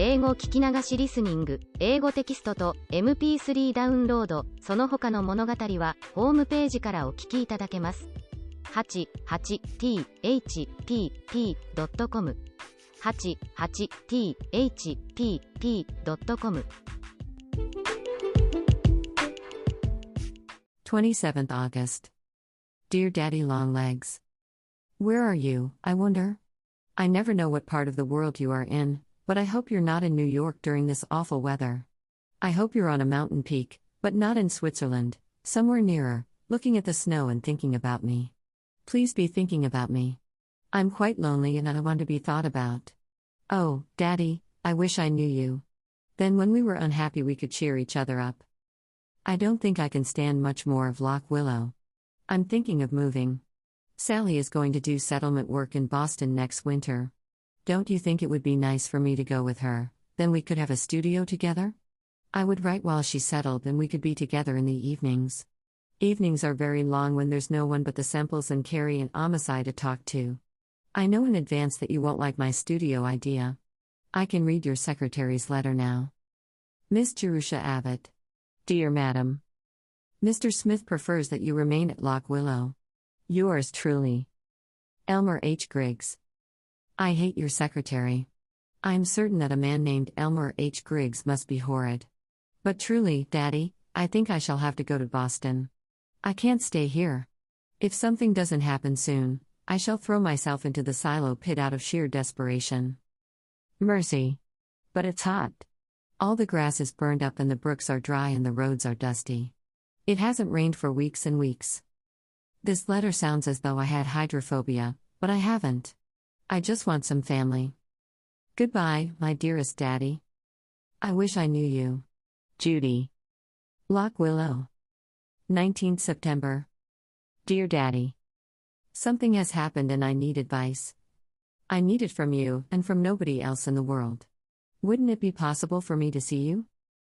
英語聞き流しリスニング、英語テキストと MP3 ダウンロード、その他の物語はホームページからお聞きいただけます。88thpp.com 88thpp.com 27th August. Dear Daddy Longlegs. Where are you, I wonder? I never know what part of the world you are in, but I hope you're not in New York during this awful weather. I hope you're on a mountain peak, but not in Switzerland, somewhere nearer, looking at the snow and thinking about me. Please be thinking about me. I'm quite lonely and I want to be thought about. Oh, Daddy, I wish I knew you. Then when we were unhappy we could cheer each other up. I don't think I can stand much more of Lock Willow. I'm thinking of moving. Sally is going to do settlement work in Boston next winter. Don't you think it would be nice for me to go with her? Then we could have a studio together? I would write while she settled and we could be together in the evenings. Evenings are very long when there's no one but the Semples and Carrie and Amasai to talk to. I know in advance that you won't like my studio idea. I can read your secretary's letter now. Miss Jerusha Abbott. Dear Madam. Mr. Smith prefers that you remain at Lock Willow. Yours truly. Elmer H. Griggs. I hate your secretary. I'm certain that a man named Elmer H. Griggs must be horrid. But truly, Daddy, I think I shall have to go to Boston. I can't stay here. If something doesn't happen soon, I shall throw myself into the silo pit out of sheer desperation. Mercy. But it's hot. All the grass is burned up and the brooks are dry and the roads are dusty. It hasn't rained for weeks and weeks. This letter sounds as though I had hydrophobia, but I haven't. I just want some family. Goodbye, my dearest Daddy. I wish I knew you. Judy. Lock Willow. 19th September. Dear Daddy. Something has happened and I need advice. I need it from you and from nobody else in the world. Wouldn't it be possible for me to see you?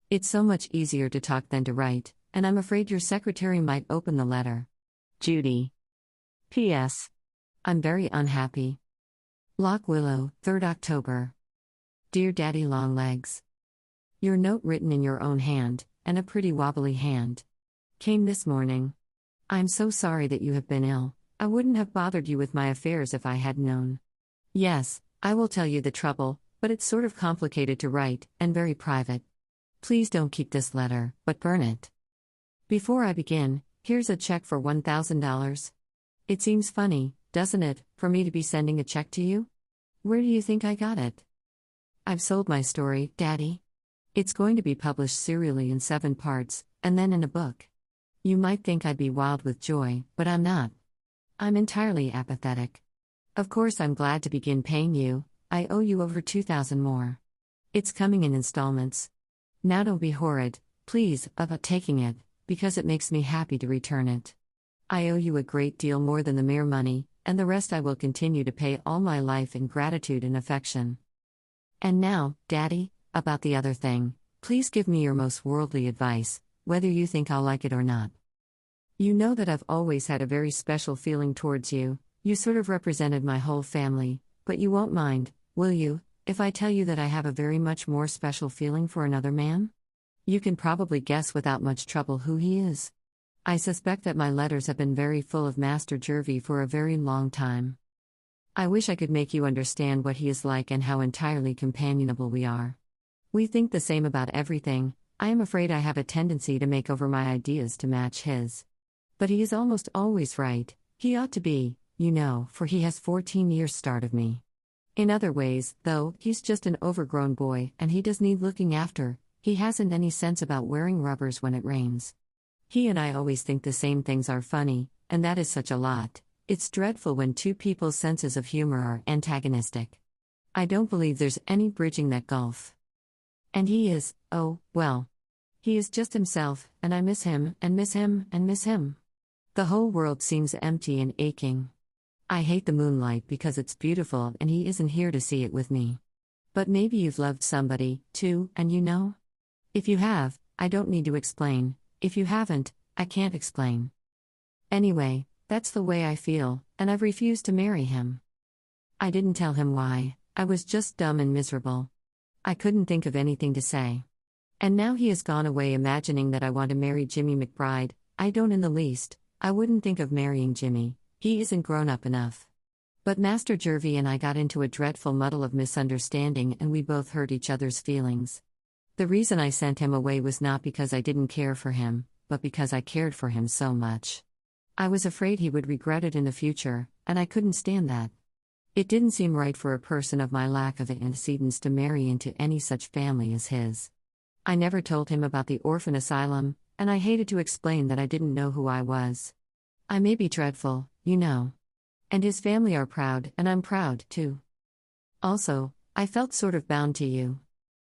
It's so much easier to talk than to write, and I'm afraid your secretary might open the letter. Judy. P.S. I'm very unhappy. Lock Willow, 3rd October. Dear Daddy Longlegs. Your note written in your own hand, and a pretty wobbly hand, came this morning. I'm so sorry that you have been ill. I wouldn't have bothered you with my affairs if I had known. Yes, I will tell you the trouble, but it's sort of complicated to write, and very private. Please don't keep this letter, but burn it. Before I begin, here's a check for $1,000. It seems funny, doesn't it, for me to be sending a check to you? Where do you think I got it? I've sold my story, Daddy. It's going to be published serially in 7 parts, and then in a book. You might think I'd be wild with joy, but I'm not. I'm entirely apathetic. Of course I'm glad to begin paying you. I owe you over $2,000 more. It's coming in installments. Now don't be horrid, please, about taking it, because it makes me happy to return it. I owe you a great deal more than the mere money, and the rest I will continue to pay all my life in gratitude and affection. And now, Daddy, about the other thing, please give me your most worldly advice, whether you think I'll like it or not. You know that I've always had a very special feeling towards you. You sort of represented my whole family, but you won't mind, will you, if I tell you that I have a very much more special feeling for another man? You can probably guess without much trouble who he is. I suspect that my letters have been very full of Master Jervy for a very long time. I wish I could make you understand what he is like and how entirely companionable we are. We think the same about everything. I am afraid I have a tendency to make over my ideas to match his. But he is almost always right. He ought to be, you know, for he has 14 years start of me. In other ways, though, he's just an overgrown boy and he does need looking after. He hasn't any sense about wearing rubbers when it rains. He and I always think the same things are funny, and that is such a lot. It's dreadful when two people's senses of humor are antagonistic. I don't believe there's any bridging that gulf. And he is, oh, well. He is just himself, and I miss him, and miss him, and miss him. The whole world seems empty and aching. I hate the moonlight because it's beautiful and he isn't here to see it with me. But maybe you've loved somebody, too, and you know? If you have, I don't need to explain. If you haven't, I can't explain. Anyway, that's the way I feel, and I've refused to marry him. I didn't tell him why. I was just dumb and miserable. I couldn't think of anything to say. And now he has gone away imagining that I want to marry Jimmy McBride. I don't in the least. I wouldn't think of marrying Jimmy. He isn't grown up enough. But Master Jervy and I got into a dreadful muddle of misunderstanding and we both hurt each other's feelings. The reason I sent him away was not because I didn't care for him, but because I cared for him so much. I was afraid he would regret it in the future, and I couldn't stand that. It didn't seem right for a person of my lack of antecedents to marry into any such family as his. I never told him about the orphan asylum, and I hated to explain that I didn't know who I was. I may be dreadful, you know. And his family are proud, and I'm proud, too. Also, I felt sort of bound to you.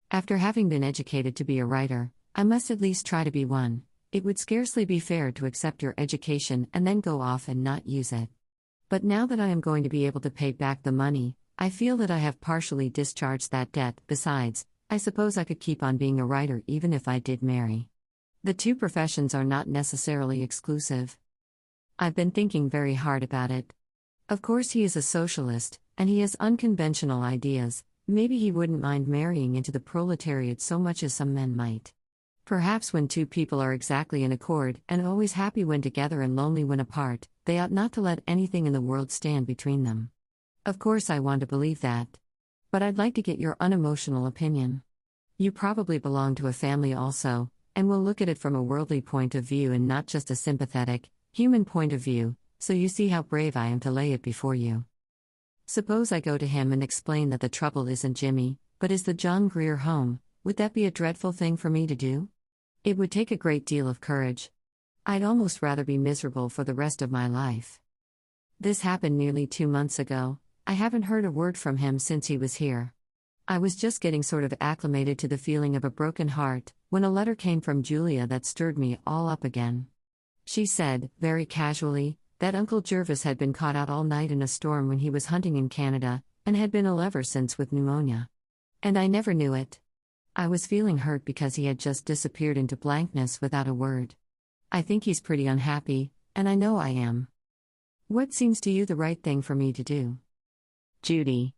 After having been educated to be a writer, I must at least try to be one. It would scarcely be fair to accept your education and then go off and not use it. But now that I am going to be able to pay back the money, I feel that I have partially discharged that debt. Besides, I suppose I could keep on being a writer even if I did marry. The two professions are not necessarily exclusive. I've been thinking very hard about it. Of course, he is a socialist, and he has unconventional ideas. Maybe he wouldn't mind marrying into the proletariat so much as some men might. Perhaps when two people are exactly in accord and always happy when together and lonely when apart, they ought not to let anything in the world stand between them. Of course, I want to believe that. But I'd like to get your unemotional opinion. You probably belong to a family also, and will look at it from a worldly point of view and not just a sympathetic, human point of view, so you see how brave I am to lay it before you. Suppose I go to him and explain that the trouble isn't Jimmy, but is the John Grier home. Would that be a dreadful thing for me to do? It would take a great deal of courage. I'd almost rather be miserable for the rest of my life. This happened nearly 2 months ago. I haven't heard a word from him since he was here. I was just getting sort of acclimated to the feeling of a broken heart, when a letter came from Julia that stirred me all up again. She said, very casually, that Uncle Jervis had been caught out all night in a storm when he was hunting in Canada, and had been ill ever since with pneumonia. And I never knew it. I was feeling hurt because he had just disappeared into blankness without a word. I think he's pretty unhappy, and I know I am. What seems to you the right thing for me to do? Judy.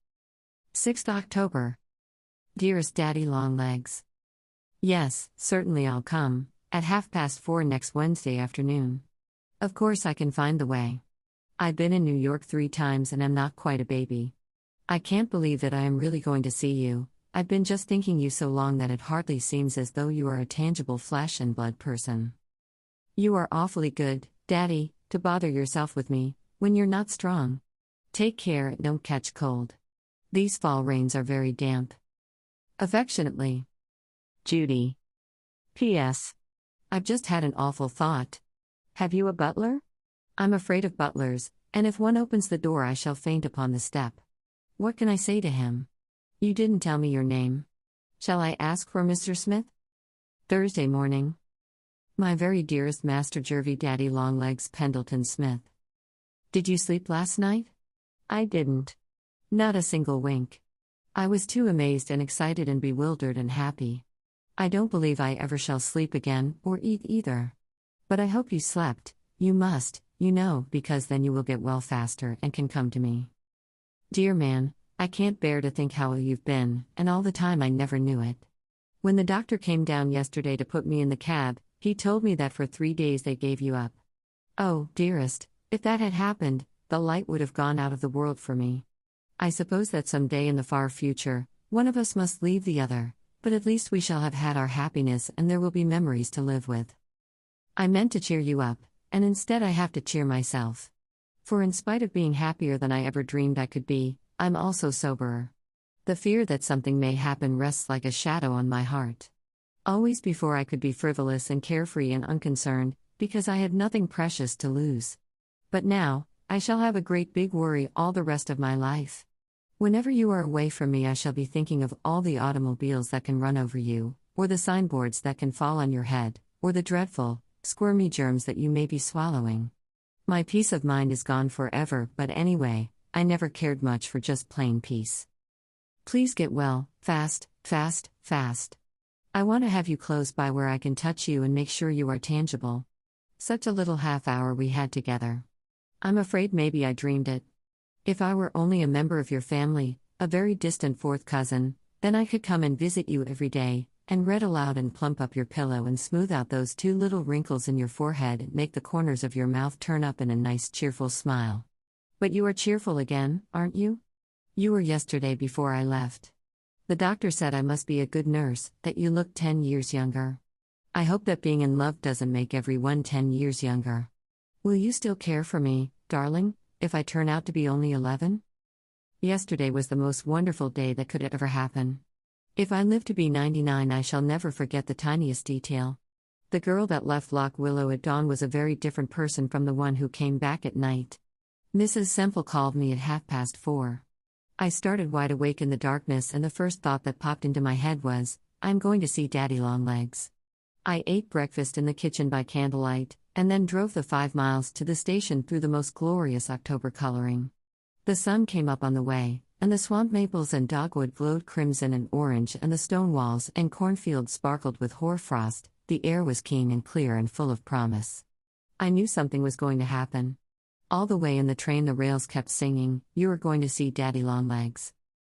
6th October. Dearest Daddy Longlegs. Yes, certainly I'll come, at 4:30 next Wednesday afternoon. Of course I can find the way. I've been in New York 3 times and am not quite a baby. I can't believe that I am really going to see you. I've been just thinking you so long that it hardly seems as though you are a tangible flesh and blood person. You are awfully good, Daddy, to bother yourself with me, when you're not strong. Take care and don't catch cold. These fall rains are very damp. Affectionately, Judy. P.S. I've just had an awful thought. Have you a butler? I'm afraid of butlers, and if one opens the door I shall faint upon the step. What can I say to him? You didn't tell me your name. Shall I ask for Mr. Smith? Thursday morning. My very dearest Master Jervy Daddy Longlegs Pendleton Smith. Did you sleep last night? I didn't. Not a single wink. I was too amazed and excited and bewildered and happy. I don't believe I ever shall sleep again, or eat either. But I hope you slept. You must, you know, because then you will get well faster and can come to me. Dear man, I can't bear to think how ill you've been, and all the time I never knew it. When the doctor came down yesterday to put me in the cab, he told me that for 3 days they gave you up. Oh, dearest, if that had happened, the light would have gone out of the world for me. I suppose that some day in the far future, one of us must leave the other, but at least we shall have had our happiness and there will be memories to live with. I meant to cheer you up, and instead I have to cheer myself. For in spite of being happier than I ever dreamed I could be, I'm also soberer. The fear that something may happen rests like a shadow on my heart. Always before I could be frivolous and carefree and unconcerned, because I had nothing precious to lose. But now, I shall have a great big worry all the rest of my life. Whenever you are away from me I shall be thinking of all the automobiles that can run over you, or the signboards that can fall on your head, or the dreadful, squirmy germs that you may be swallowing. My peace of mind is gone forever, but anyway, I never cared much for just plain peace. Please get well, fast, fast, fast. I want to have you close by where I can touch you and make sure you are tangible. Such a little half hour we had together. I'm afraid maybe I dreamed it. If I were only a member of your family, a very distant fourth cousin, Then I could come and visit you every day, and read aloud and plump up your pillow and smooth out those 2 little wrinkles in your forehead and make the corners of your mouth turn up in a nice cheerful smile. But you are cheerful again, aren't you? You were yesterday before I left. The doctor said I must be a good nurse, that you look 10 years younger. I hope that being in love doesn't make everyone 10 years younger. Will you still care for me, darling, if I turn out to be only 11? Yesterday was the most wonderful day that could ever happen. If I live to be 99, I shall never forget the tiniest detail. The girl that left Loch Willow at dawn was a very different person from the one who came back at night. Mrs. Semple called me at 4:30. I started wide awake in the darkness, and the first thought that popped into my head was, I'm going to see Daddy Longlegs. I ate breakfast in the kitchen by candlelight, and then drove the 5 miles to the station through the most glorious October coloring. The sun came up on the way, and the swamp maples and dogwood glowed crimson and orange, and the stone walls and cornfields sparkled with hoarfrost. The air was keen and clear and full of promise. I knew something was going to happen. All the way in the train the rails kept singing, "You are going to see Daddy Longlegs."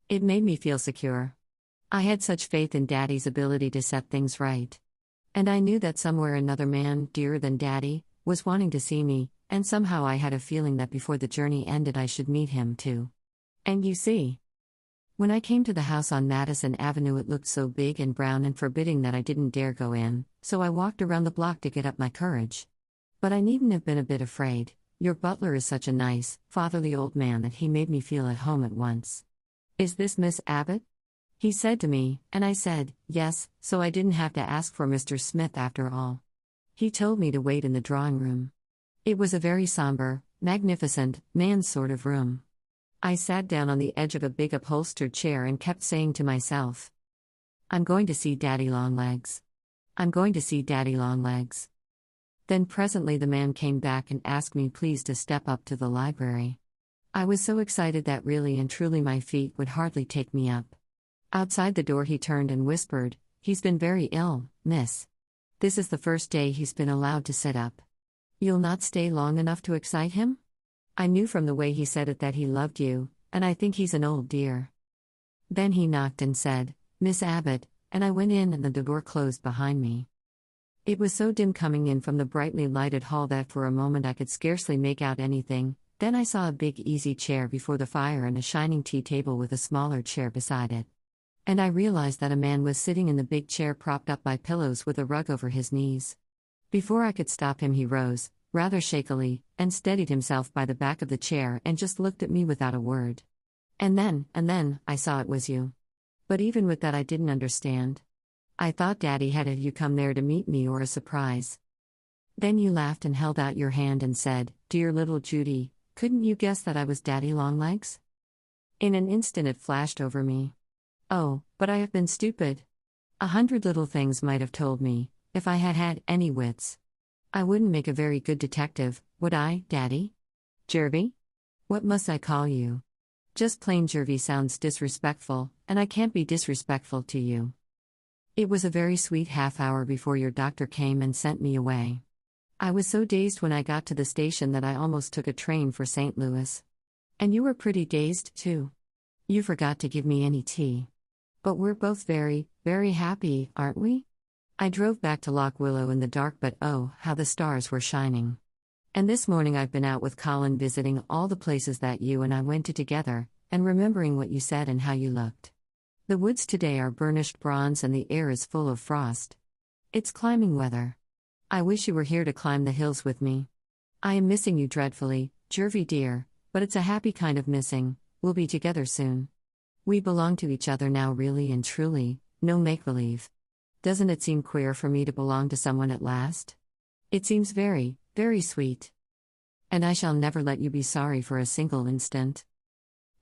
It made me feel secure. I had such faith in Daddy's ability to set things right. And I knew that somewhere another man, dearer than Daddy, was wanting to see me, and somehow I had a feeling that before the journey ended I should meet him too. And you see, when I came to the house on Madison Avenue, it looked so big and brown and forbidding that I didn't dare go in, so I walked around the block to get up my courage. But I needn't have been a bit afraid. Your butler is such a nice, fatherly old man that he made me feel at home at once. "Is this Miss Abbott?" he said to me, and I said, "Yes," so I didn't have to ask for Mr. Smith after all. He told me to wait in the drawing room. It was a very somber, magnificent, man's sort of room. I sat down on the edge of a big upholstered chair and kept saying to myself, I'm going to see Daddy Longlegs. I'm going to see Daddy Longlegs. Then presently the man came back and asked me please to step up to the library. I was so excited that really and truly my feet would hardly take me up. Outside the door he turned and whispered, "He's been very ill, miss. This is the first day he's been allowed to sit up. You'll not stay long enough to excite him?" I knew from the way he said it that he loved you, and I think he's an old dear. Then he knocked and said, "Miss Abbott," and I went in and the door closed behind me. It was so dim coming in from the brightly lighted hall that for a moment I could scarcely make out anything. Then I saw a big easy chair before the fire and a shining tea table with a smaller chair beside it. And I realized that a man was sitting in the big chair propped up by pillows with a rug over his knees. Before I could stop him he rose, rather shakily, and steadied himself by the back of the chair and just looked at me without a word. And then, I saw it was you. But even with that I didn't understand. I thought Daddy had you come there to meet me or a surprise. Then you laughed and held out your hand and said, "Dear little Judy, couldn't you guess that I was Daddy Longlegs?" In an instant it flashed over me. Oh, but I have been stupid. 100 little things might have told me, if I had had any wits. I wouldn't make a very good detective, would I, Daddy? Jervy? What must I call you? Just plain Jervy sounds disrespectful, and I can't be disrespectful to you. It was a very sweet half-hour before your doctor came and sent me away. I was so dazed when I got to the station that I almost took a train for St. Louis. And you were pretty dazed, too. You forgot to give me any tea. But we're both very, very happy, aren't we? I drove back to Loch Willow in the dark, but oh, how the stars were shining. And this morning I've been out with Colin visiting all the places that you and I went to together, and remembering what you said and how you looked. The woods today are burnished bronze and the air is full of frost. It's climbing weather. I wish you were here to climb the hills with me. I am missing you dreadfully, Jervy dear, but it's a happy kind of missing. We'll be together soon. We belong to each other now, really and truly, no make-believe. Doesn't it seem queer for me to belong to someone at last? It seems very, very sweet. And I shall never let you be sorry for a single instant.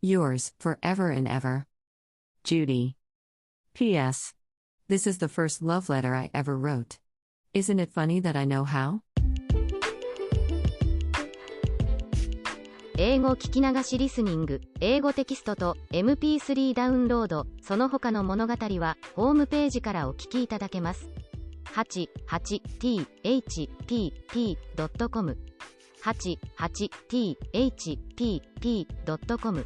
Yours, forever and ever, Judy. P.S. This is the first love letter I ever wrote. Isn't it funny that I know how? 英語聞き流しリスニング、英語テキストと MP3 ダウンロード、その他の物語はホームページからお聞きいただけます。88thpp.com 88thpp.com